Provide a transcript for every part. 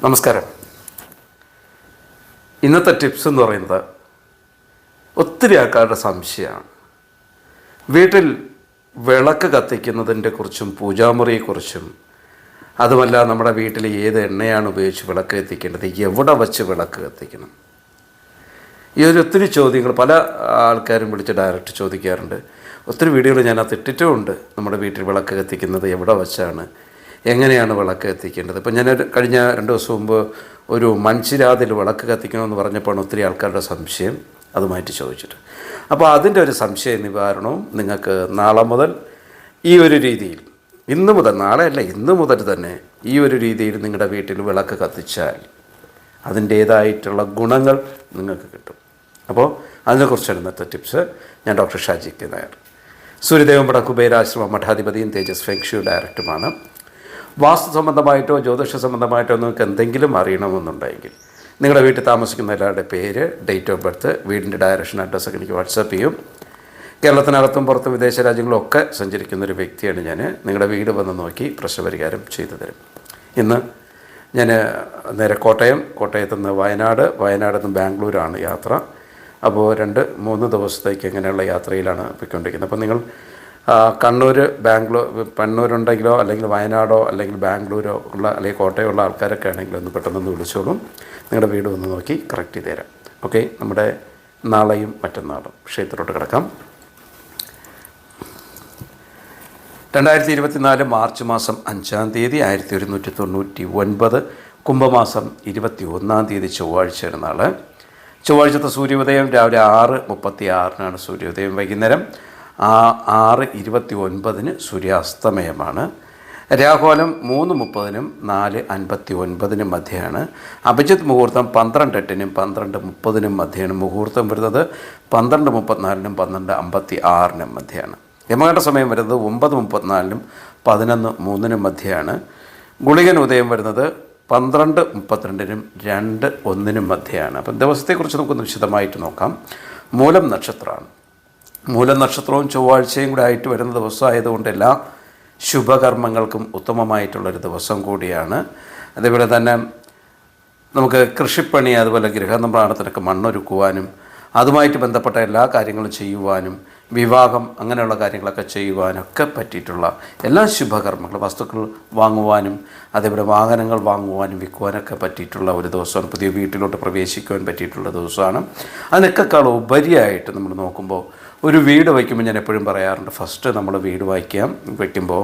നമസ്കാരം. ഇന്നത്തെ ടിപ്സ് എന്ന് പറയുന്നത് ഒത്തിരി ആൾക്കാരുടെ സംശയമാണ്. വീട്ടിൽ വിളക്ക് കത്തിക്കുന്നതിൻ്റെ കുറിച്ചും പൂജാമുറിയെക്കുറിച്ചും, അതുമല്ല നമ്മുടെ വീട്ടിൽ ഏത് എണ്ണയാണ് ഉപയോഗിച്ച് വിളക്ക് കത്തിക്കേണ്ടത്, എവിടെ വച്ച് വിളക്ക് കത്തിക്കണം, ഈ ഒത്തിരി ചോദ്യങ്ങൾ പല ആൾക്കാരും വിളിച്ച് ഡയറക്റ്റ് ചോദിക്കാറുണ്ട്. ഒത്തിരി വീഡിയോകൾ ഞാനത് ഇട്ടിട്ടുമുണ്ട്. നമ്മുടെ വീട്ടിൽ വിളക്ക് കത്തിക്കുന്നത് എവിടെ വച്ചാണ്, എങ്ങനെയാണ് വിളക്ക് കത്തിക്കേണ്ടത്. ഇപ്പം ഞാൻ കഴിഞ്ഞ 2 ദിവസം മുമ്പ് ഒരു മൺചിരാതിൽ വിളക്ക് കത്തിക്കണമെന്ന് പറഞ്ഞപ്പോൾ ഒത്തിരി ആൾക്കാരുടെ സംശയം അതുമായിട്ട് ചോദിച്ചിട്ട്, അപ്പോൾ അതിൻ്റെ ഒരു സംശയ നിവാരണവും നിങ്ങൾക്ക് നാളെ മുതൽ ഈ ഒരു രീതിയിൽ, ഇന്ന് മുതൽ, നാളെയല്ല ഇന്ന് മുതൽ തന്നെ ഈ ഒരു രീതിയിൽ നിങ്ങളുടെ വീട്ടിൽ വിളക്ക് കത്തിച്ചാൽ അതിൻ്റേതായിട്ടുള്ള ഗുണങ്ങൾ നിങ്ങൾക്ക് കിട്ടും. അപ്പോൾ അതിനെക്കുറിച്ചാണ് ഇന്നത്തെ ടിപ്സ്. ഞാൻ ഡോക്ടർ ഷാജി കെ നായർ, സൂര്യദേവമ്പട കുബേരാശ്രമ മഠാധിപതിയും തേജസ് ഫെങ്ഷു ഡയറക്ടറുമാണ്. വാസ്തു സംബന്ധമായിട്ടോ ജ്യോതിഷ സംബന്ധമായിട്ടോ നിങ്ങൾക്ക് എന്തെങ്കിലും അറിയണമെന്നുണ്ടെങ്കിൽ നിങ്ങളുടെ വീട്ടിൽ താമസിക്കുന്ന എല്ലാവരുടെ പേര്, ഡേറ്റ് ഓഫ് ബർത്ത്, വീടിൻ്റെ ഡയറക്ഷൻ, അഡ്രസ്സൊക്കെ എനിക്ക് വാട്സാപ്പ് ചെയ്യും. കേരളത്തിനകത്തും പുറത്തും വിദേശ രാജ്യങ്ങളൊക്കെ സഞ്ചരിക്കുന്നൊരു വ്യക്തിയാണ് ഞാൻ. നിങ്ങളുടെ വീട് വന്ന് നോക്കി പ്രശ്നപരിഹാരം ചെയ്തു തരും. ഇന്ന് ഞാൻ നേരെ കോട്ടയത്തു നിന്ന് വയനാട് നിന്ന് ബാംഗ്ലൂരാണ് യാത്ര. അപ്പോൾ 2-3 ദിവസത്തേക്ക് ഇങ്ങനെയുള്ള യാത്രയിലാണ് പോയിക്കൊണ്ടിരിക്കുന്നത്. അപ്പോൾ നിങ്ങൾ കണ്ണൂരുണ്ടെങ്കിലോ അല്ലെങ്കിൽ വയനാടോ അല്ലെങ്കിൽ ബാംഗ്ലൂരോ ഉള്ള അല്ലെങ്കിൽ കോട്ടയമുള്ള ആൾക്കാരൊക്കെ ആണെങ്കിൽ ഒന്ന് പെട്ടെന്നൊന്ന് വിളിച്ചോളും. നിങ്ങളുടെ വീട് വന്ന് നോക്കി കറക്റ്റ് ചെയ്ത് തരാം. ഓക്കെ, നമ്മുടെ നാളെയും മറ്റന്നാളും ക്ഷേത്രത്തിലോട്ട് കിടക്കാം. 2024 മാർച്ച് മാസം 5-ാം തീയതി 1199, കുംഭമാസം 21-ാം തീയതി ചൊവ്വാഴ്ചയാണ് നാൾ. ചൊവ്വാഴ്ചത്തെ സൂര്യോദയം രാവിലെ 6:36-നാണ് സൂര്യോദയം. വൈകുന്നേരം 6:29 സൂര്യാസ്തമയമാണ്. രാഹുകാലം 3:30-നും 4:59-നും മധ്യയാണ്. അഭിജിത്ത് മുഹൂർത്തം 12:08-നും 12:30-നും മധ്യയാണ്. മുഹൂർത്തം വരുന്നത് 12:34-നും 12:56-നും മധ്യയാണ്. യമകണ്ഠ സമയം വരുന്നത് 9:34-നും 11:03-നും മധ്യയാണ്. ഗുളികൻ ഉദയം വരുന്നത് 12:32-നും 2:01-നും മധ്യയാണ്. അപ്പം ദിവസത്തെക്കുറിച്ച് നമുക്കൊന്ന് വിശദമായിട്ട് നോക്കാം. മൂലം നക്ഷത്രമാണ്. മൂലം നക്ഷത്രവും ചൊവ്വാഴ്ചയും കൂടെ ആയിട്ട് വരുന്ന ദിവസമായതുകൊണ്ട് എല്ലാ ശുഭകർമ്മങ്ങൾക്കും ഉത്തമമായിട്ടുള്ളൊരു ദിവസം കൂടിയാണ്. അതേപോലെ തന്നെ നമുക്ക് കൃഷിപ്പണി, അതുപോലെ ഗൃഹനിർമ്മാണത്തിനൊക്കെ മണ്ണൊരുക്കുവാനും അതുമായിട്ട് ബന്ധപ്പെട്ട എല്ലാ കാര്യങ്ങളും ചെയ്യുവാനും, വിവാഹം അങ്ങനെയുള്ള കാര്യങ്ങളൊക്കെ ചെയ്യുവാനൊക്കെ പറ്റിയിട്ടുള്ള എല്ലാ ശുഭകർമ്മങ്ങളും, വസ്തുക്കൾ വാങ്ങുവാനും അതേപോലെ വാഹനങ്ങൾ വാങ്ങുവാനും വിൽക്കുവാനൊക്കെ പറ്റിയിട്ടുള്ള ഒരു ദിവസമാണ്. പുതിയ വീട്ടിലോട്ട് പ്രവേശിക്കുവാൻ പറ്റിയിട്ടുള്ള ദിവസമാണ്. അതിനൊക്കെക്കാൾ ഉപരിയായിട്ട് നമ്മൾ നോക്കുമ്പോൾ ഒരു വീട് വയ്ക്കുമ്പോൾ ഞാൻ എപ്പോഴും പറയാറുണ്ട്, ഫസ്റ്റ് നമ്മൾ വീട് വയ്ക്കുമ്പോൾ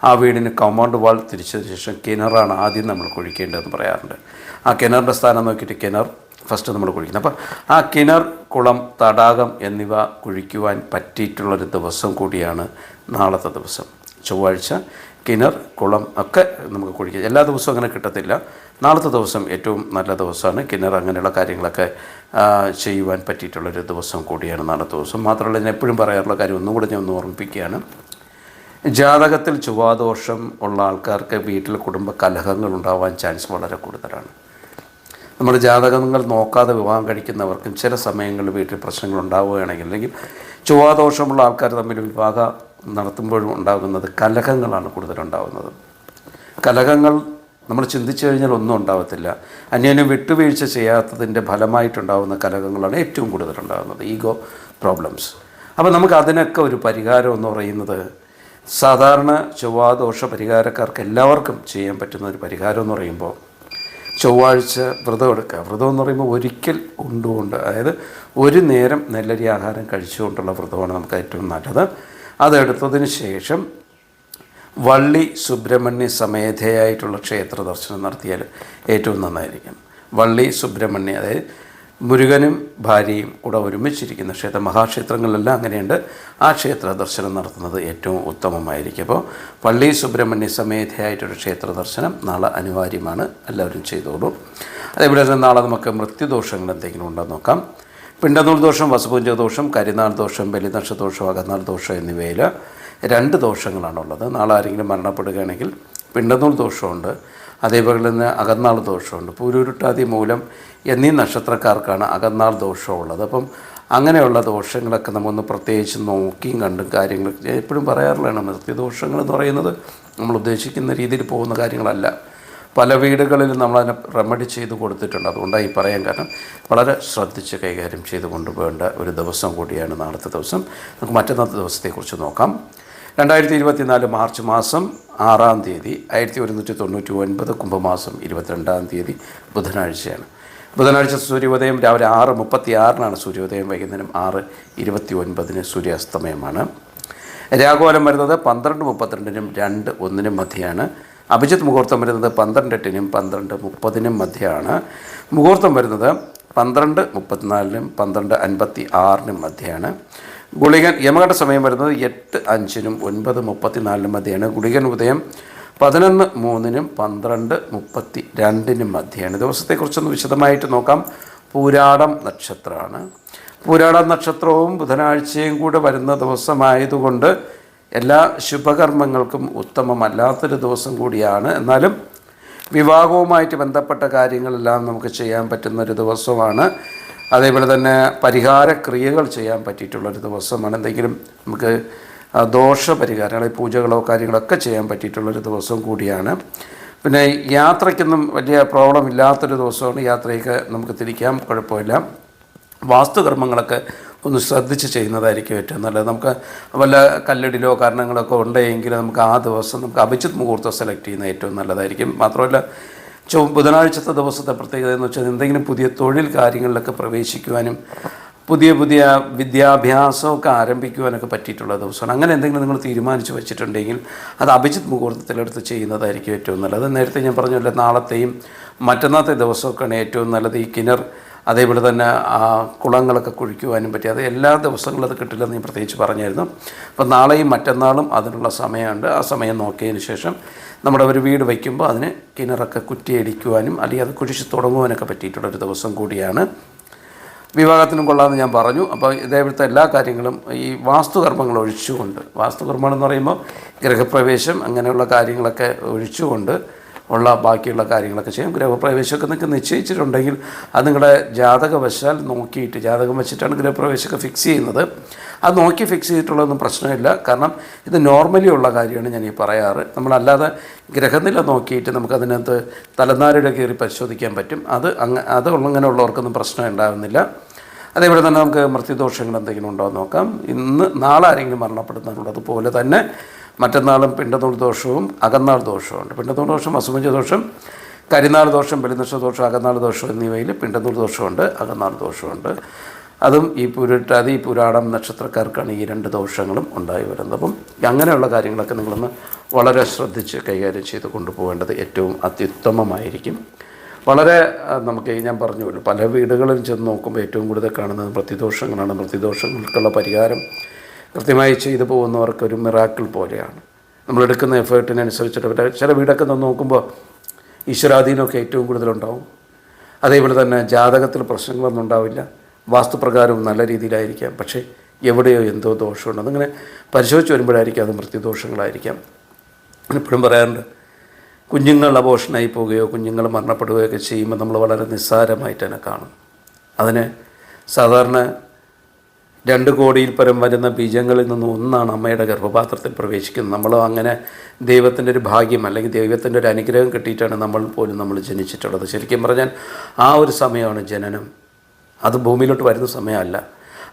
ആ വീടിന് കോമ്പൗണ്ട് വാൾ തിരിച്ചതിന് ശേഷം കിണറാണ് ആദ്യം നമ്മൾ കുഴിക്കേണ്ടതെന്ന് പറയാറുണ്ട്. ആ കിണറിൻ്റെ സ്ഥാനം നോക്കിയിട്ട് കിണർ ഫസ്റ്റ് നമ്മൾ കുഴിക്കുന്നത്. അപ്പോൾ ആ കിണർ, കുളം, തടാകം എന്നിവ കുഴിക്കുവാൻ പറ്റിയിട്ടുള്ളൊരു ദിവസം കൂടിയാണ് നാളത്തെ ദിവസം. ചൊവ്വാഴ്ച കിണർ, കുളം ഒക്കെ നമുക്ക് കുഴിക്കാം. എല്ലാ ദിവസവും അങ്ങനെ കിട്ടത്തില്ല. നാളത്തെ ദിവസം ഏറ്റവും നല്ല ദിവസമാണ്. കിണർ അങ്ങനെയുള്ള കാര്യങ്ങളൊക്കെ ചെയ്യുവാൻ പറ്റിയിട്ടുള്ളൊരു ദിവസം കൂടിയാണ് നാളത്തെ ദിവസം. മാത്രമല്ല, ഞാൻ എപ്പോഴും പറയാറുള്ള കാര്യം ഒന്നും കൂടെ ഞാൻ ഒന്ന് ഓർമ്മിപ്പിക്കുകയാണ്. ജാതകത്തിൽ ചൊവ്വാദോഷം ഉള്ള ആൾക്കാർക്ക് വീട്ടിൽ കുടുംബ കലഹങ്ങൾ ഉണ്ടാവാൻ ചാൻസ് വളരെ കൂടുതലാണ്. നമ്മൾ ജാതകങ്ങൾ നോക്കാതെ വിവാഹം കഴിക്കുന്നവർക്കും ചില സമയങ്ങളിൽ വീട്ടിൽ പ്രശ്നങ്ങൾ ഉണ്ടാവുകയാണെങ്കിൽ, അല്ലെങ്കിൽ ചൊവ്വാദോഷമുള്ള ആൾക്കാർ തമ്മിൽ വിവാഹം നടത്തുമ്പോഴും ഉണ്ടാകുന്നത് കലഹങ്ങളാണ് കൂടുതലുണ്ടാകുന്നത്. കലഹങ്ങൾ നമ്മൾ ചിന്തിച്ചു കഴിഞ്ഞാൽ ഒന്നും ഉണ്ടാകത്തില്ല. അന്യോന്യം വിട്ടുവീഴ്ച ചെയ്യാത്തതിൻ്റെ ഫലമായിട്ടുണ്ടാകുന്ന കലഹങ്ങളാണ് ഏറ്റവും കൂടുതലുണ്ടാകുന്നത്, ഈഗോ പ്രോബ്ലംസ്. അപ്പോൾ നമുക്ക് അതിനൊക്കെ ഒരു പരിഹാരം എന്ന് പറയുന്നത്, സാധാരണ ചൊവ്വാദോഷ പരിഹാരക്കാർക്ക് എല്ലാവർക്കും ചെയ്യാൻ പറ്റുന്ന ഒരു പരിഹാരം എന്ന് പറയുമ്പോൾ, ചൊവ്വാഴ്ച വ്രതം എടുക്കുക. വ്രതം എന്ന് പറയുമ്പോൾ ഒരിക്കൽ ഉണ്ടുകൊണ്ട്, അതായത് ഒരു നേരം നെല്ലരി ആഹാരം കഴിച്ചുകൊണ്ടുള്ള വ്രതമാണ് നമുക്ക് ഏറ്റവും നല്ലത്. അതെടുത്തതിന് ശേഷം വള്ളി സുബ്രഹ്മണ്യ സമേതയായിട്ടുള്ള ക്ഷേത്ര ദർശനം നടത്തിയാൽ ഏറ്റവും നന്നായിരിക്കും. വള്ളി സുബ്രഹ്മണ്യ, അതായത് മുരുകനും ഭാര്യയും കൂടെ ഒരുമിച്ചിരിക്കുന്ന മഹാക്ഷേത്രങ്ങളിലെല്ലാം അങ്ങനെയുണ്ട്. ആ ക്ഷേത്ര ദർശനം നടത്തുന്നത് ഏറ്റവും ഉത്തമമായിരിക്കും. അപ്പോൾ വള്ളി സുബ്രഹ്മണ്യ സമേതയായിട്ടൊരു ക്ഷേത്ര ദർശനം നാളെ അനിവാര്യമാണ്. എല്ലാവരും ചെയ്തോളൂ. അതേപോലെ തന്നെ നാളെ നമുക്ക് മൃത്യുദോഷങ്ങൾ എന്തെങ്കിലും ഉണ്ടെന്ന് നോക്കാം. പിണ്ടനൂൽ ദോഷം, വസുപൂജ ദോഷം, കരിനാൾ ദോഷം, ബലിനക്ഷദോഷം, അകന്നാൾ ദോഷം എന്നിവയിൽ 2 ദോഷങ്ങളാണുള്ളത്. നാളെ ആരെങ്കിലും മരണപ്പെടുകയാണെങ്കിൽ പിണ്ടനൂൽ ദോഷമുണ്ട്, അതേപോലെ തന്നെ അകന്നാൾ ദോഷമുണ്ട്. പൂരുരുട്ടാതി, മൂലം എന്നീ നക്ഷത്രക്കാർക്കാണ് അകന്നാൾ ദോഷമുള്ളത്. അപ്പം അങ്ങനെയുള്ള ദോഷങ്ങളൊക്കെ നമ്മളൊന്ന് പ്രത്യേകിച്ച് നോക്കിയും കണ്ടും കാര്യങ്ങൾ എപ്പോഴും പറയാറുള്ളതാണ്. മൃത്യുദോഷങ്ങൾ എന്ന് പറയുന്നത് നമ്മൾ ഉദ്ദേശിക്കുന്ന രീതിയിൽ പോകുന്ന കാര്യങ്ങളല്ല. പല വീടുകളിലും നമ്മളതിനെ റെമഡി ചെയ്ത് കൊടുത്തിട്ടുണ്ട്. അതുകൊണ്ടാണ് ഈ പറയാൻ കാരണം വളരെ ശ്രദ്ധിച്ച് കൈകാര്യം ചെയ്ത് കൊണ്ടുപോകേണ്ട ഒരു ദിവസം കൂടിയാണ് നാളത്തെ ദിവസം. നമുക്ക് മറ്റന്നാളത്തെ ദിവസത്തെക്കുറിച്ച് നോക്കാം. 2024 മാർച്ച് മാസം 6-ാം തീയതി 1199 കുംഭമാസം 22-ാം തീയതി ബുധനാഴ്ചയാണ്. ബുധനാഴ്ച സൂര്യോദയം രാവിലെ 6:36 സൂര്യോദയം, വൈകുന്നേരം 6:29 സൂര്യാസ്തമയമാണ്. രാഹുകാലം വരുന്നത് 12:32 2:1 മധ്യയാണ്. അഭിജിത്ത് മുഹൂർത്തം വരുന്നത് 12:08 12:30 മധ്യയാണ്. മുഹൂർത്തം വരുന്നത് 12:34 12:56 മധ്യയാണ്. ഗുളികൻ യമകണ്ഠ സമയം വരുന്നത് 8:05 9:34 മധ്യയാണ്. ഗുളികൻ ഉദയം 11:03 12:32 മധ്യയാണ്. ദിവസത്തെക്കുറിച്ചൊന്ന് വിശദമായിട്ട് നോക്കാം. പൂരാടം നക്ഷത്രമാണ്. പൂരാടം നക്ഷത്രവും ബുധനാഴ്ചയും കൂടെ വരുന്ന ദിവസമായതുകൊണ്ട് എല്ലാ ശുഭകർമ്മങ്ങൾക്കും ഉത്തമമല്ലാത്തൊരു ദിവസം കൂടിയാണ്. എന്നാലും വിവാഹവുമായിട്ട് ബന്ധപ്പെട്ട കാര്യങ്ങളെല്ലാം നമുക്ക് ചെയ്യാൻ പറ്റുന്നൊരു ദിവസമാണ്. അതേപോലെ തന്നെ പരിഹാരക്രിയകൾ ചെയ്യാൻ പറ്റിയിട്ടുള്ളൊരു ദിവസമാണ്. എന്തെങ്കിലും നമുക്ക് ദോഷപരിഹാരം അല്ലെങ്കിൽ പൂജകളോ കാര്യങ്ങളൊക്കെ ചെയ്യാൻ പറ്റിയിട്ടുള്ളൊരു ദിവസം കൂടിയാണ്. പിന്നെ യാത്രയ്ക്കൊന്നും വലിയ പ്രോബ്ലം ഇല്ലാത്തൊരു ദിവസമാണ്. യാത്രയൊക്കെ നമുക്ക് തിരിക്കാം, കുഴപ്പമില്ല. വാസ്തുകർമ്മങ്ങളൊക്കെ ഒന്ന് ശ്രദ്ധിച്ച് ചെയ്യുന്നതായിരിക്കും ഏറ്റവും നല്ലത്. നമുക്ക് വല്ല കല്ലിടിലോ കാരണങ്ങളൊക്കെ ഉണ്ടെങ്കിൽ നമുക്ക് ആ ദിവസം നമുക്ക് അഭിജിത്ത് മുഹൂർത്തം സെലക്ട് ചെയ്യുന്നത് ഏറ്റവും നല്ലതായിരിക്കും. മാത്രമല്ല ബുധനാഴ്ചത്തെ ദിവസത്തെ പ്രത്യേകത എന്ന് വെച്ചാൽ എന്തെങ്കിലും പുതിയ തൊഴിൽ കാര്യങ്ങളിലൊക്കെ പ്രവേശിക്കുവാനും പുതിയ വിദ്യാഭ്യാസമൊക്കെ ആരംഭിക്കുവാനൊക്കെ പറ്റിയിട്ടുള്ള ദിവസമാണ്. അങ്ങനെ എന്തെങ്കിലും നിങ്ങൾ തീരുമാനിച്ച് വെച്ചിട്ടുണ്ടെങ്കിൽ അത് അഭിജിത്ത് മുഹൂർത്തത്തിലെടുത്ത് ചെയ്യുന്നതായിരിക്കും ഏറ്റവും നല്ലത്. നേരത്തെ ഞാൻ പറഞ്ഞല്ലോ, നാളത്തെയും മറ്റന്നാളത്തെ ദിവസമൊക്കെയാണ് ഏറ്റവും നല്ലത്. ഈ കിണർ അതേപോലെ തന്നെ കുളങ്ങളൊക്കെ കുഴിക്കുവാനും പറ്റി. അത് എല്ലാ ദിവസങ്ങളും അത് കിട്ടില്ലെന്ന് ഞാൻ പ്രത്യേകിച്ച് പറഞ്ഞായിരുന്നു. അപ്പോൾ നാളെയും മറ്റന്നാളും അതിനുള്ള സമയമുണ്ട്. ആ സമയം നോക്കിയതിന് ശേഷം നമ്മുടെ ഒരു വീട് വയ്ക്കുമ്പോൾ അതിന് കിണറൊക്കെ കുറ്റിയടിക്കുവാനും അല്ലെങ്കിൽ അത് കുഴിച്ച് തുടങ്ങുവാനൊക്കെ പറ്റിയിട്ടുള്ളൊരു ദിവസം കൂടിയാണ്. വിവാഹത്തിനും കൊള്ളാമെന്ന് ഞാൻ പറഞ്ഞു. അപ്പോൾ ഇതേപോലത്തെ എല്ലാ കാര്യങ്ങളും ഈ വാസ്തുകർമ്മങ്ങൾ ഒഴിച്ചുകൊണ്ട്, വാസ്തുകർമ്മം എന്ന് പറയുമ്പോൾ ഗൃഹപ്രവേശം അങ്ങനെയുള്ള കാര്യങ്ങളൊക്കെ ഒഴിച്ചുകൊണ്ട് ഉള്ള ബാക്കിയുള്ള കാര്യങ്ങളൊക്കെ ചെയ്യും. ഗൃഹപ്രവേശമൊക്കെ നിങ്ങൾക്ക് നിശ്ചയിച്ചിട്ടുണ്ടെങ്കിൽ അത് നിങ്ങളുടെ ജാതകവശാൽ നോക്കിയിട്ട്, ജാതകം വെച്ചിട്ടാണ് ഗൃഹപ്രവേശമൊക്കെ ഫിക്സ് ചെയ്യുന്നത്. അത് നോക്കി ഫിക്സ് ചെയ്തിട്ടുള്ളതൊന്നും പ്രശ്നമില്ല. കാരണം ഇത് നോർമലി ഉള്ള കാര്യമാണ് ഞാൻ ഈ പറയാറ്. നമ്മളല്ലാതെ ഗ്രഹനില നോക്കിയിട്ട് നമുക്കതിനകത്ത് തലനാരിഴ കയറി പരിശോധിക്കാൻ പറ്റും. അത് അങ്ങനെയുള്ളവർക്കൊന്നും പ്രശ്നം ഉണ്ടാകുന്നില്ല. അതേപോലെ തന്നെ നമുക്ക് മൃത്യുദോഷങ്ങൾ എന്തെങ്കിലും ഉണ്ടോ എന്ന് നോക്കാം. നാളെ ആരെങ്കിലും മരണപ്പെടുന്നുള്ളതുപോലെ തന്നെ മറ്റന്നാളും പിണ്ടനൂൽ ദോഷവും അകന്നാൾ ദോഷവുമുണ്ട്. പിണ്ടനൂൽ ദോഷം, അസുമഞ്ച ദോഷം, കരിനാൾ ദോഷം, ബലിനക്ഷ ദോഷം, അകന്നാൾ ദോഷം എന്നിവയിൽ പിണ്ടനൂൽ ദോഷമുണ്ട്, അകന്നാൾ ദോഷമുണ്ട്. അതും ഈ പൂരാടം നക്ഷത്രക്കാർക്കാണ് ഈ 2 ദോഷങ്ങളും ഉണ്ടായി വരുന്നത്. അപ്പം അങ്ങനെയുള്ള കാര്യങ്ങളൊക്കെ നിങ്ങളൊന്ന് വളരെ ശ്രദ്ധിച്ച് കൈകാര്യം ചെയ്ത് കൊണ്ടുപോകേണ്ടത് ഏറ്റവും അത്യുത്തമമായിരിക്കും. വളരെ നമുക്ക് ഞാൻ പറഞ്ഞുള്ളൂ, പല വീടുകളിൽ ചെന്ന് നോക്കുമ്പോൾ ഏറ്റവും കൂടുതൽ കാണുന്നത് മൃത്യുദോഷങ്ങളാണ്. മൃത്യുദോഷങ്ങൾക്കുള്ള പരിഹാരം കൃത്യമായി ചെയ്തു പോകുന്നവർക്കൊരു മിറാക്കിൾ പോലെയാണ്. നമ്മളെടുക്കുന്ന എഫേർട്ടിനനുസരിച്ചിട്ട് ചില വീടൊക്കെ നോക്കുമ്പോൾ ഈശ്വരാധീനമൊക്കെ ഏറ്റവും കൂടുതലുണ്ടാവും. അതേപോലെ തന്നെ ജാതകത്തിൽ പ്രശ്നങ്ങളൊന്നും ഉണ്ടാവില്ല, വാസ്തുപ്രകാരവും നല്ല രീതിയിലായിരിക്കാം. പക്ഷേ എവിടെയോ എന്തോ ദോഷമുണ്ട്. അതിങ്ങനെ പരിശോധിച്ച് വരുമ്പോഴായിരിക്കും അത് മൃത്യുദോഷങ്ങളായിരിക്കാം. എപ്പോഴും പറയാറുണ്ട്, കുഞ്ഞുങ്ങൾ അബോഷനായി പോവുകയോ കുഞ്ഞുങ്ങൾ മരണപ്പെടുകയോ ഒക്കെ ചെയ്യുമ്പോൾ നമ്മൾ വളരെ നിസ്സാരമായിട്ട് തന്നെ കാണും. അതിന് സാധാരണ 2 കോടിയിൽ പരം വരുന്ന ബീജങ്ങളിൽ നിന്നും ഒന്നാണ് അമ്മയുടെ ഗർഭപാത്രത്തിൽ പ്രവേശിക്കുന്നത്. നമ്മൾ അങ്ങനെ ദൈവത്തിൻ്റെ ഒരു ഭാഗ്യം അല്ലെങ്കിൽ ദൈവത്തിൻ്റെ ഒരു അനുഗ്രഹം കിട്ടിയിട്ടാണ് നമ്മൾ ജനിച്ചിട്ടുള്ളത്. ശരിക്കും പറഞ്ഞാൽ ആ ഒരു സമയമാണ് ജനനം, അത് ഭൂമിയിലോട്ട് വരുന്ന സമയമല്ല.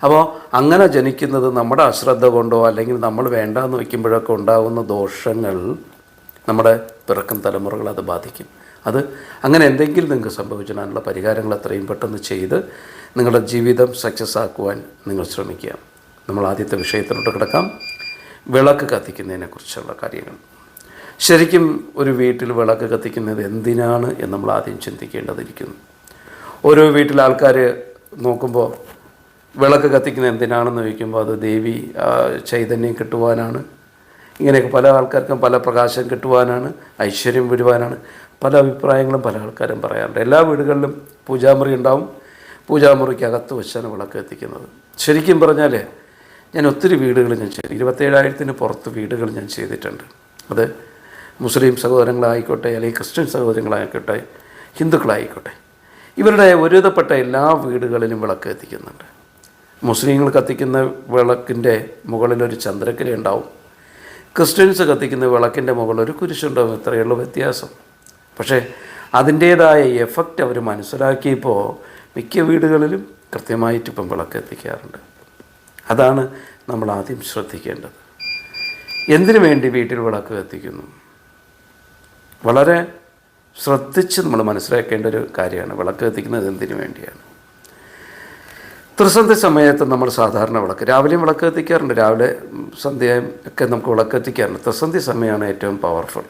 അപ്പോൾ അങ്ങനെ ജനിക്കുന്നത് നമ്മുടെ അശ്രദ്ധ കൊണ്ടോ അല്ലെങ്കിൽ നമ്മൾ വേണ്ടാന്ന് വയ്ക്കുമ്പോഴൊക്കെ ഉണ്ടാകുന്ന ദോഷങ്ങൾ നമ്മുടെ പിറക്കും തലമുറകൾ അത് ബാധിക്കും. അത് അങ്ങനെ എന്തെങ്കിലും നിങ്ങൾക്ക് സംഭവിച്ചാലുള്ള പരിഹാരങ്ങൾ എത്രയും പെട്ടെന്ന് ചെയ്ത് നിങ്ങളുടെ ജീവിതം സക്സസ് ആക്കുവാൻ നിങ്ങൾ ശ്രമിക്കുക. നമ്മൾ ആദ്യത്തെ വിഷയത്തിലോട്ട് കിടക്കാം. വിളക്ക് കത്തിക്കുന്നതിനെക്കുറിച്ചുള്ള കാര്യങ്ങൾ. ശരിക്കും ഒരു വീട്ടിൽ വിളക്ക് കത്തിക്കുന്നത് എന്തിനാണ് എന്ന് നമ്മൾ ആദ്യം ചിന്തിക്കേണ്ടതിരിക്കുന്നു. ഓരോ വീട്ടിലെ ആൾക്കാർ നോക്കുമ്പോൾ വിളക്ക് കത്തിക്കുന്നത് എന്തിനാണെന്ന് ചോദിക്കുമ്പോൾ അത് ദേവി ചൈതന്യം കിട്ടുവാനാണ്, ഇങ്ങനെയൊക്കെ പല ആൾക്കാർക്കും പല പ്രകാശം കിട്ടുവാനാണ്, ഐശ്വര്യം വരുവാനാണ്. പല അഭിപ്രായങ്ങളും പല ആൾക്കാരും പറയാറുണ്ട്. എല്ലാ വീടുകളിലും പൂജാമുറി ഉണ്ടാവും, പൂജാമുറിക്കകത്ത് വെച്ചാണ് വിളക്ക് കത്തിക്കുന്നത്. ശരിക്കും പറഞ്ഞാൽ ഞാൻ ഒത്തിരി വീടുകൾ ഞാൻ ചെയ്തു, 27,000-ന് പുറത്ത് വീടുകൾ ഞാൻ ചെയ്തിട്ടുണ്ട്. അത് മുസ്ലിം സഹോദരങ്ങളായിക്കോട്ടെ, അല്ലെങ്കിൽ ക്രിസ്ത്യൻ സഹോദരങ്ങളായിക്കോട്ടെ, ഹിന്ദുക്കളായിക്കോട്ടെ, ഇവരുടെ ഒരുവിധപ്പെട്ട എല്ലാ വീടുകളിലും വിളക്ക് കത്തിക്കുന്നുണ്ട്. മുസ്ലിങ്ങൾ കത്തിക്കുന്ന വിളക്കിൻ്റെ മുകളിലൊരു ചന്ദ്രക്കല ഉണ്ടാവും, ക്രിസ്ത്യൻസ് കത്തിക്കുന്ന വിളക്കിൻ്റെ മുകളിൽ ഒരു കുരിശുണ്ടാവും. ഇത്രയുള്ള വ്യത്യാസം. പക്ഷേ അതിൻ്റേതായ എഫക്റ്റ് അവർ മനസ്സിലാക്കിയപ്പോൾ മിക്ക വീടുകളിലും കൃത്യമായിട്ട് ഇപ്പം വിളക്ക് എത്തിക്കാറുണ്ട്. അതാണ് നമ്മൾ ആദ്യം ശ്രദ്ധിക്കേണ്ടത്. എന്തിനു വേണ്ടി വീട്ടിൽ വിളക്ക് കത്തിക്കുന്നു? വളരെ ശ്രദ്ധിച്ച് നമ്മൾ മനസ്സിലാക്കേണ്ട ഒരു കാര്യമാണ്. വിളക്ക് കത്തിക്കുന്നത് എന്തിനു വേണ്ടിയാണ്? ത്രിസന്ധ്യ സമയത്ത് നമ്മൾ സാധാരണ വിളക്ക് രാവിലെയും വിളക്ക് കത്തിക്കാറുണ്ട്, രാവിലെ സന്ധ്യയും ഒക്കെ നമുക്ക് വിളക്ക് കത്തിക്കാറുണ്ട്. ത്രിസന്ധ്യ സമയമാണ് ഏറ്റവും പവർഫുൾ.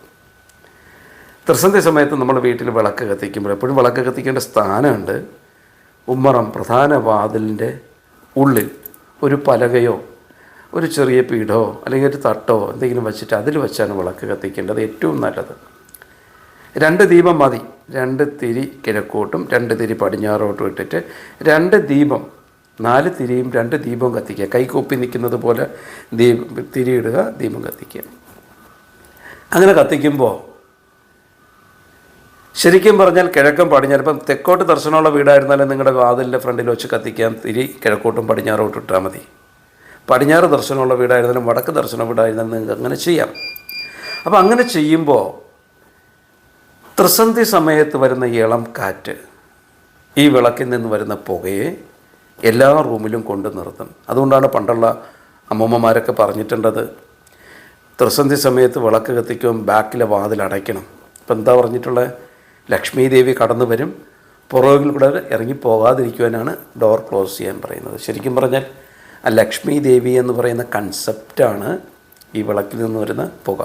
ത്രിസന്ധ്യ സമയത്ത് നമ്മൾ വീട്ടിൽ വിളക്ക് കത്തിക്കുമ്പോൾ എപ്പോഴും വിളക്ക് കത്തിക്കേണ്ട സ്ഥാനമുണ്ട്. ഉമ്മറം പ്രധാന വാതിലിൻ്റെ ഉള്ളിൽ ഒരു പലകയോ ഒരു ചെറിയ പീഠമോ അല്ലെങ്കിൽ ഒരു തട്ടോ എന്തെങ്കിലും വെച്ചിട്ട് അതിൽ വെച്ചാണ് വിളക്ക് കത്തിക്കേണ്ടത്. ഏറ്റവും നല്ലത് 2 ദീപം മതി. 2 തിരി കിഴക്കോട്ടും 2 തിരി പടിഞ്ഞാറോട്ടും ഇട്ടിട്ട് 2 ദീപം 4 തിരിയും 2 ദീപവും കത്തിക്കുക. കൈകൊപ്പി നിൽക്കുന്നത് പോലെ തിരിയിടുക, ദീപം കത്തിക്കുക. അങ്ങനെ കത്തിക്കുമ്പോൾ ശരിക്കും പറഞ്ഞാൽ കിഴക്കും പടിഞ്ഞാറ്, ഇപ്പം തെക്കോട്ട് ദർശനമുള്ള വീടായിരുന്നാലും നിങ്ങളുടെ വാതിലിൻ്റെ ഫ്രണ്ടിൽ വെച്ച് കത്തിക്കാൻ തിരി കിഴക്കോട്ടും പടിഞ്ഞാറോട്ടും ഇട്ടാൽ മതി. പടിഞ്ഞാറ് ദർശനമുള്ള വീടായിരുന്നാലും വടക്ക് ദർശന വീടായിരുന്നാലും നിങ്ങൾക്ക് അങ്ങനെ ചെയ്യാം. അപ്പോൾ അങ്ങനെ ചെയ്യുമ്പോൾ ത്രിസന്ധ്യ സമയത്ത് വരുന്ന ഇളം കാറ്റ് ഈ വിളക്കിൽ നിന്ന് വരുന്ന പുകയെ എല്ലാ റൂമിലും കൊണ്ടു നിർത്തും. അതുകൊണ്ടാണ് പണ്ടുള്ള അമ്മൂമ്മമാരൊക്കെ പറഞ്ഞിട്ടുണ്ടത്, ത്രിസന്ധ്യ സമയത്ത് വിളക്ക് കത്തിക്കുമ്പോൾ ബാക്കിലെ വാതിൽ അടയ്ക്കണം. ഇപ്പം എന്താ പറഞ്ഞിട്ടുള്ളത്? ലക്ഷ്മി ദേവി കടന്നു വരും, പുറകിൽ കൂടെ ഇറങ്ങിപ്പോകാതിരിക്കുവാനാണ് ഡോർ ക്ലോസ് ചെയ്യാൻ പറയുന്നത്. ശരിക്കും പറഞ്ഞാൽ ആ ലക്ഷ്മി ദേവി എന്ന് പറയുന്ന കൺസെപ്റ്റാണ് ഈ വിളക്കിൽ നിന്ന് വരുന്ന പുക.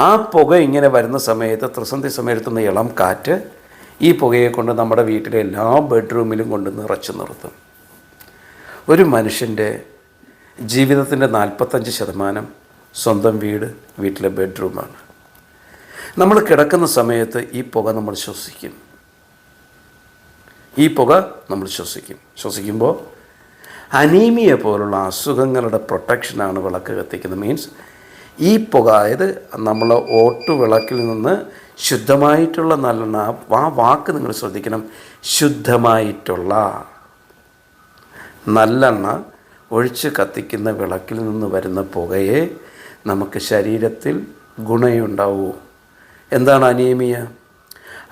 ആ പുക ഇങ്ങനെ വരുന്ന സമയത്ത് ത്രിസന്ധ്യ സമയത്തുന്ന ഇളം കാറ്റ് ഈ പുകയെ കൊണ്ട് നമ്മുടെ വീട്ടിലെ എല്ലാ ബെഡ്റൂമിലും കൊണ്ട് നിറച്ചു നിർത്തും. ഒരു മനുഷ്യൻ്റെ ജീവിതത്തിൻ്റെ 45% സ്വന്തം വീട്ടിലെ ബെഡ്റൂമാണ്. നമ്മൾ കിടക്കുന്ന സമയത്ത് ഈ പുക നമ്മൾ ശ്വസിക്കും. ശ്വസിക്കുമ്പോൾ അനീമിയ പോലുള്ള അസുഖങ്ങളുടെ പ്രൊട്ടക്ഷനാണ് വിളക്ക് കത്തിക്കുന്നത്. മീൻസ് ഈ പുക, അതായത് നമ്മൾ ഓട്ടുവിളക്കിൽ നിന്ന് ശുദ്ധമായിട്ടുള്ള നല്ലെണ്ണ, ആ വാക്ക് നിങ്ങൾ ശ്രദ്ധിക്കണം, ശുദ്ധമായിട്ടുള്ള നല്ലെണ്ണ ഒഴിച്ച് കത്തിക്കുന്ന വിളക്കിൽ നിന്ന് വരുന്ന പുകയെ നമുക്ക് ശരീരത്തിൽ ഗുണമുണ്ടാവൂ. എന്താണ് അനീമിയ?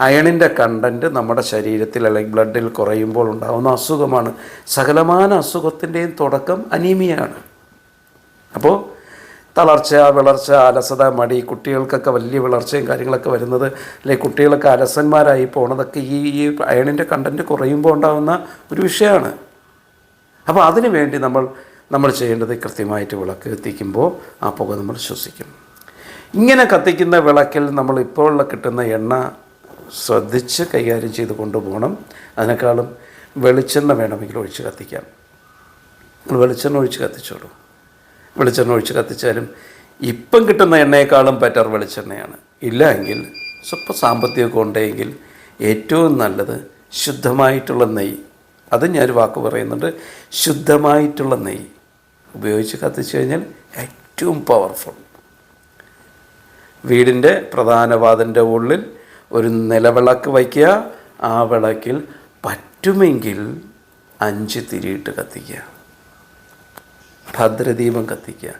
അയണിൻ്റെ കണ്ടൻറ്റ് നമ്മുടെ ശരീരത്തിൽ അല്ലെങ്കിൽ ബ്ലഡിൽ കുറയുമ്പോൾ ഉണ്ടാകുന്ന അസുഖമാണ്. സകലമാന അസുഖത്തിൻ്റെയും തുടക്കം അനീമിയാണ്. അപ്പോൾ തളർച്ച, വിളർച്ച, അലസത, മടി, കുട്ടികൾക്കൊക്കെ വലിയ വിളർച്ചയും കാര്യങ്ങളൊക്കെ വരുന്നത്, അല്ലെങ്കിൽ കുട്ടികളൊക്കെ അലസന്മാരായി പോണതൊക്കെ ഈ അയണിൻ്റെ കണ്ടൻറ്റ് കുറയുമ്പോൾ ഉണ്ടാകുന്ന ഒരു വിഷയമാണ്. അപ്പോൾ അതിനു വേണ്ടി നമ്മൾ ചെയ്യേണ്ടത് കൃത്യമായിട്ട് വിളക്ക് കത്തിക്കുമ്പോൾ ആ പുക നമ്മൾ ശ്വസിക്കും. ഇങ്ങനെ കത്തിക്കുന്ന വിളക്കിൽ നമ്മൾ ഇപ്പോൾ കിട്ടുന്ന എണ്ണ ശ്രദ്ധിച്ച് കൈകാര്യം ചെയ്ത് കൊണ്ടുപോകണം. അതിനേക്കാളും വെളിച്ചെണ്ണ വേണമെങ്കിൽ ഒഴിച്ച് കത്തിക്കാം. നിങ്ങൾ വെളിച്ചെണ്ണ ഒഴിച്ച് കത്തിച്ചോളൂ. വെളിച്ചെണ്ണ ഒഴിച്ച് കത്തിച്ചാലും ഇപ്പം കിട്ടുന്ന എണ്ണയെക്കാളും ബെറ്റർ വെളിച്ചെണ്ണയാണ്. ഇല്ല എങ്കിൽ സ്വല്പം സാമ്പത്തികമൊക്കെ ഉണ്ടെങ്കിൽ ഏറ്റവും നല്ലത് ശുദ്ധമായിട്ടുള്ള നെയ്യ്, അത് ഞാനൊരു വാക്ക് പറയുന്നുണ്ട്, ശുദ്ധമായിട്ടുള്ള നെയ്യ് ഉപയോഗിച്ച് കത്തിച്ചു കഴിഞ്ഞാൽ ഏറ്റവും പവർഫുൾ. വീടിൻ്റെ പ്രധാന വാതിലിൻ്റെ ഉള്ളിൽ ഒരു നിലവിളക്ക് വയ്ക്കുക. ആ വിളക്കിൽ പറ്റുമെങ്കിൽ 5 തിരിയിട്ട് കത്തിക്കുക, ഭദ്രദീപം കത്തിക്കുക.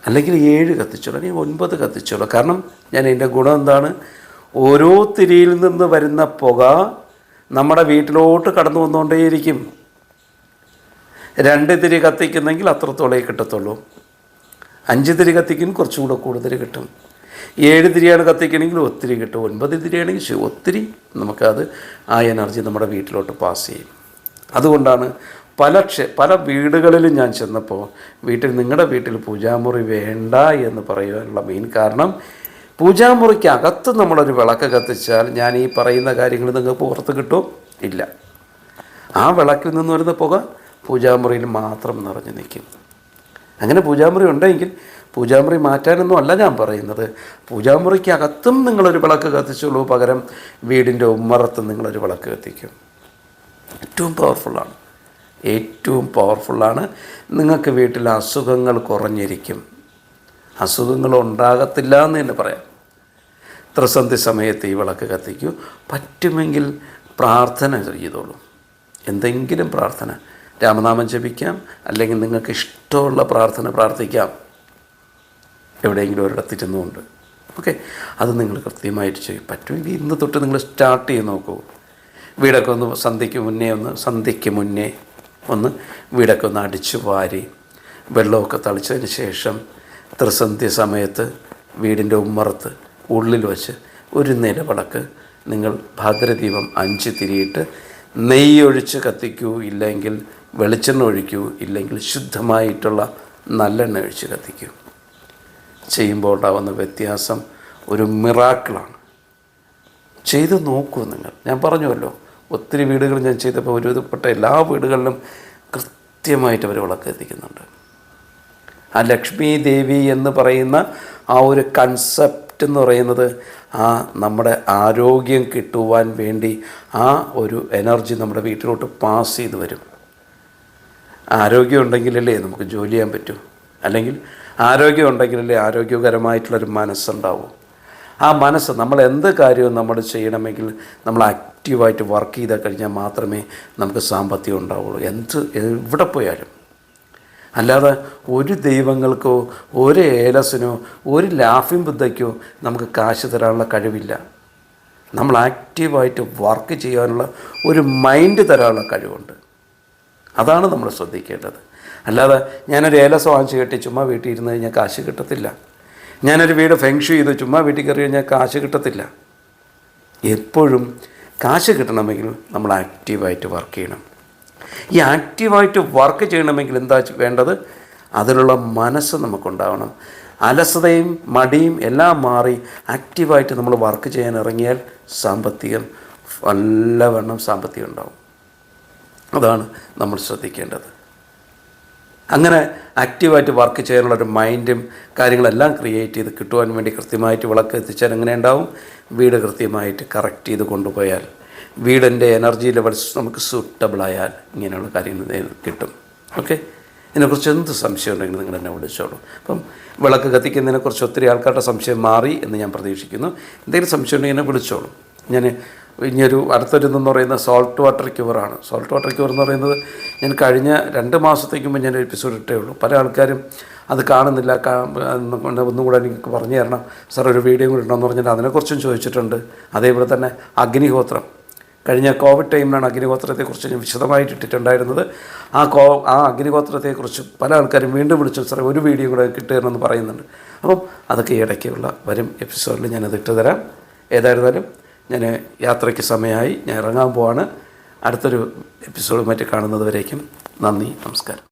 അല്ലെങ്കിൽ 7 കത്തിച്ചോളൂ, അല്ലെങ്കിൽ 9 കത്തിച്ചോളൂ. കാരണം ഞാൻ ഇതിൻ്റെ ഗുണം എന്താണ്? ഓരോ തിരിയിൽ നിന്ന് വരുന്ന പുക നമ്മുടെ വീട്ടിലോട്ട് കടന്നു വന്നുകൊണ്ടേയിരിക്കും. 2 തിരി കത്തിക്കുന്നെങ്കിൽ അത്രത്തോളേ കിട്ടത്തുള്ളൂ. 5 തിരി കത്തിക്കും കുറച്ചും കൂടെ കൂടുതൽ കിട്ടും. 7 തിരിയാണ് കത്തിക്കണമെങ്കിൽ ഒത്തിരി കിട്ടും. 9 തിരിയാണെങ്കിൽ ഒത്തിരി നമുക്കത് ആ എനർജി നമ്മുടെ വീട്ടിലോട്ട് പാസ് ചെയ്യും. അതുകൊണ്ടാണ് പല വീടുകളിലും ഞാൻ ചെന്നപ്പോൾ നിങ്ങളുടെ വീട്ടിൽ പൂജാമുറി വേണ്ട എന്ന് പറയുവാനുള്ള മെയിൻ കാരണം, പൂജാമുറിക്ക് അകത്ത് നമ്മളൊരു വിളക്ക് കത്തിച്ചാൽ ഞാൻ ഈ പറയുന്ന കാര്യങ്ങൾ നിങ്ങൾക്ക് പുറത്ത് കിട്ടുമോ? ഇല്ല. ആ വിളക്കിൽ നിന്ന് വരുന്ന പുക പൂജാമുറിയിൽ മാത്രം നിറഞ്ഞു നിൽക്കും. അങ്ങനെ പൂജാമുറി ഉണ്ടെങ്കിൽ പൂജാമുറി മാറ്റാനൊന്നും അല്ല ഞാൻ പറയുന്നത്. പൂജാമുറിക്ക് അകത്തും നിങ്ങളൊരു വിളക്ക് കത്തിച്ചുള്ളൂ, പകരം വീടിൻ്റെ ഉമ്മറത്ത് നിങ്ങളൊരു വിളക്ക് കത്തിക്കും. ഏറ്റവും പവർഫുള്ളാണ്. നിങ്ങൾക്ക് വീട്ടിൽ അസുഖങ്ങൾ കുറഞ്ഞിരിക്കും. അസുഖങ്ങൾ ഉണ്ടാകത്തില്ല എന്ന് തന്നെ പറയാം. ത്രിസന്ധ്യ സമയത്ത് ഈ വിളക്ക് കത്തിക്കൂ. പറ്റുമെങ്കിൽ പ്രാർത്ഥന ചെയ്തോളൂ. എന്തെങ്കിലും പ്രാർത്ഥന, രാമനാമം ജപിക്കാം, അല്ലെങ്കിൽ നിങ്ങൾക്ക് ഇഷ്ടമുള്ള പ്രാർത്ഥന പ്രാർത്ഥിക്കാം. എവിടെയെങ്കിലും ഒരിടത്തിരുന്നുകൊണ്ട് ഓക്കെ, അത് നിങ്ങൾ കൃത്യമായിട്ട് ചെയ്യും. പറ്റുമെങ്കിൽ ഇന്ന് തൊട്ട് നിങ്ങൾ സ്റ്റാർട്ട് ചെയ്ത് നോക്കൂ. വീടൊക്കെ ഒന്ന് സന്ധ്യയ്ക്ക് മുന്നേ ഒന്ന് വീടൊക്കെ ഒന്ന് അടിച്ചു വാരി വെള്ളമൊക്കെ തളിച്ചതിന് ശേഷം ത്രിസന്ധ്യ സമയത്ത് വീടിൻ്റെ ഉമ്മറത്ത് ഉള്ളിൽ വച്ച് ഒരു നിലവിളക്ക് നിങ്ങൾ ഭദ്രദീപം 5 തിരിയിട്ട് നെയ്യൊഴിച്ച് കത്തിക്കൂ, ഇല്ലെങ്കിൽ വെളിച്ചെണ്ണ ഒഴിക്കൂ, ഇല്ലെങ്കിൽ ശുദ്ധമായിട്ടുള്ള നല്ലെണ്ണ ഒഴിച്ച് കത്തിക്കൂ. ചെയ്യുമ്പോൾ ഉണ്ടാകുന്ന വ്യത്യാസം ഒരു മിറാക്കിളാണ്. ചെയ്ത് നോക്കൂ നിങ്ങൾ. ഞാൻ പറഞ്ഞുവല്ലോ, ഒത്തിരി വീടുകൾ ഞാൻ ചെയ്തപ്പോൾ ഒരുവിധപ്പെട്ട എല്ലാ വീടുകളിലും കൃത്യമായിട്ട് അവർ വിളക്ക് എത്തിക്കുന്നുണ്ട്. ആ ലക്ഷ്മി ദേവി എന്ന് പറയുന്ന ആ ഒരു കൺസെപ്റ്റ് എന്ന് പറയുന്നത് നമ്മുടെ ആരോഗ്യം കിട്ടുവാൻ വേണ്ടി ആ ഒരു എനർജി നമ്മുടെ വീട്ടിലോട്ട് പാസ് ചെയ്ത് വരും. ആരോഗ്യം ഉണ്ടെങ്കിലല്ലേ നമുക്ക് ജോലി ചെയ്യാൻ പറ്റൂ, അല്ലെങ്കിൽ ആരോഗ്യം ഉണ്ടെങ്കിലല്ലേ ആരോഗ്യകരമായിട്ടുള്ളൊരു മനസ്സുണ്ടാവും. ആ മനസ്സ്, നമ്മൾ എന്ത് കാര്യവും നമ്മൾ ചെയ്യണമെങ്കിൽ നമ്മൾ ആക്റ്റീവായിട്ട് വർക്ക് ചെയ്താൽ കഴിഞ്ഞാൽ മാത്രമേ നമുക്ക് സാമ്പത്തികം ഉണ്ടാവുള്ളൂ, എവിടെ പോയാലും. അല്ലാതെ ഒരു ദൈവങ്ങൾക്കോ ഒരു ഏലസിനോ ഒരു ലാഫിംഗ് ബുദ്ധയ്ക്കോ നമുക്ക് കാശ് തരാനുള്ള കഴിവില്ല. നമ്മൾ ആക്റ്റീവായിട്ട് വർക്ക് ചെയ്യാനുള്ള ഒരു മൈൻഡ് തരാനുള്ള കഴിവുണ്ട്. അതാണ് നമ്മൾ ശ്രദ്ധിക്കേണ്ടത്. അല്ലാതെ ഞാനൊരു ഏലസ് വാങ്ങിച്ച് കെട്ടി ചുമ്മാ വീട്ടിൽ ഇരുന്ന് കഴിഞ്ഞാൽ കാശ് കിട്ടത്തില്ല. ഞാനൊരു വീട് ഫെങ്ഷു ചെയ്ത് ചുമ്മാ വീട്ടിൽ കയറി കഴിഞ്ഞാൽ കാശ് കിട്ടത്തില്ല. എപ്പോഴും കാശ് കിട്ടണമെങ്കിൽ നമ്മൾ ആക്റ്റീവായിട്ട് വർക്ക് ചെയ്യണം. ഈ ആക്റ്റീവായിട്ട് വർക്ക് ചെയ്യണമെങ്കിൽ എന്താ വേണ്ടത്? അതിലുള്ള മനസ്സ് നമുക്കുണ്ടാവണം. അലസതയും മടിയും എല്ലാം മാറി ആക്റ്റീവായിട്ട് നമ്മൾ വർക്ക് ചെയ്യാൻ ഇറങ്ങിയാൽ നല്ലവണ്ണം സാമ്പത്തികം ഉണ്ടാവും. അതാണ് നമ്മൾ ശ്രദ്ധിക്കേണ്ടത്. അങ്ങനെ ആക്റ്റീവായിട്ട് വർക്ക് ചെയ്യാനുള്ളൊരു മൈൻഡും കാര്യങ്ങളെല്ലാം ക്രിയേറ്റ് ചെയ്ത് കിട്ടുവാൻ വേണ്ടി കൃത്യമായിട്ട് വിളക്ക് എത്തിച്ചാൽ എങ്ങനെ ഉണ്ടാവും? വീട് കൃത്യമായിട്ട് കറക്റ്റ് ചെയ്ത് കൊണ്ടുപോയാൽ, വീടിൻ്റെ എനർജി ലെവൽസ് നമുക്ക് സൂട്ടബിളായാൽ ഇങ്ങനെയുള്ള കാര്യങ്ങൾ കിട്ടും. ഓക്കെ, ഇതിനെക്കുറിച്ച് എന്ത് സംശയം ഉണ്ടെങ്കിൽ നിങ്ങൾ എന്നെ വിളിച്ചോളൂ. അപ്പം വിളക്ക് കത്തിക്കുന്നതിനെക്കുറിച്ച് ഒത്തിരി ആൾക്കാരുടെ സംശയം മാറി എന്ന് ഞാൻ പ്രതീക്ഷിക്കുന്നു. എന്തെങ്കിലും സംശയം ഉണ്ടെങ്കിൽ എന്നെ വിളിച്ചോളൂ. ഞാൻ ഇനിയൊരു അടുത്തൊരിതെന്ന് പറയുന്നത് സോൾട്ട് വാട്ടർ ക്യൂറാണ്. സോൾട്ട് വാട്ടർ ക്യൂർ എന്ന് പറയുന്നത് ഞാൻ കഴിഞ്ഞ 2 മാസത്തേക്ക് മുമ്പ് ഞാൻ എപ്പിസോഡ് ഇട്ടേ ഉള്ളൂ. പല ആൾക്കാരും അത് കാണുന്നില്ല, ഒന്നും കൂടെ എനിക്ക് പറഞ്ഞു തരണം സാർ, ഒരു വീഡിയോ കൂടി ഇടണമെന്ന് പറഞ്ഞിട്ട് അതിനെക്കുറിച്ചും ചോദിച്ചിട്ടുണ്ട്. അതേപോലെ തന്നെ അഗ്നിഹോത്രം, കഴിഞ്ഞ കോവിഡ് ടൈമിലാണ് അഗ്നിഹോത്രത്തെക്കുറിച്ച് ഞാൻ വിശദമായിട്ട് ഇട്ടിട്ടുണ്ടായിരുന്നത്. ആ അഗ്നിഹോത്രത്തെക്കുറിച്ച് പല ആൾക്കാരും വീണ്ടും വിളിച്ചു സാറേ ഒരു വീഡിയോ കൂടെ കിട്ടുകയെന്ന് പറയുന്നുണ്ട്. അപ്പം അതൊക്കെ ഇടയ്ക്കുള്ള വരും എപ്പിസോഡിൽ ഞാനത് ഇട്ട് തരാം. ഏതായിരുന്നാലും ഞാൻ യാത്രയ്ക്ക് സമയമായി, ഞാൻ ഇറങ്ങാൻ പോവാണ്. അടുത്തൊരു എപ്പിസോഡുമായിട്ട് കാണുന്നത് വരേക്കും നന്ദി, നമസ്കാരം.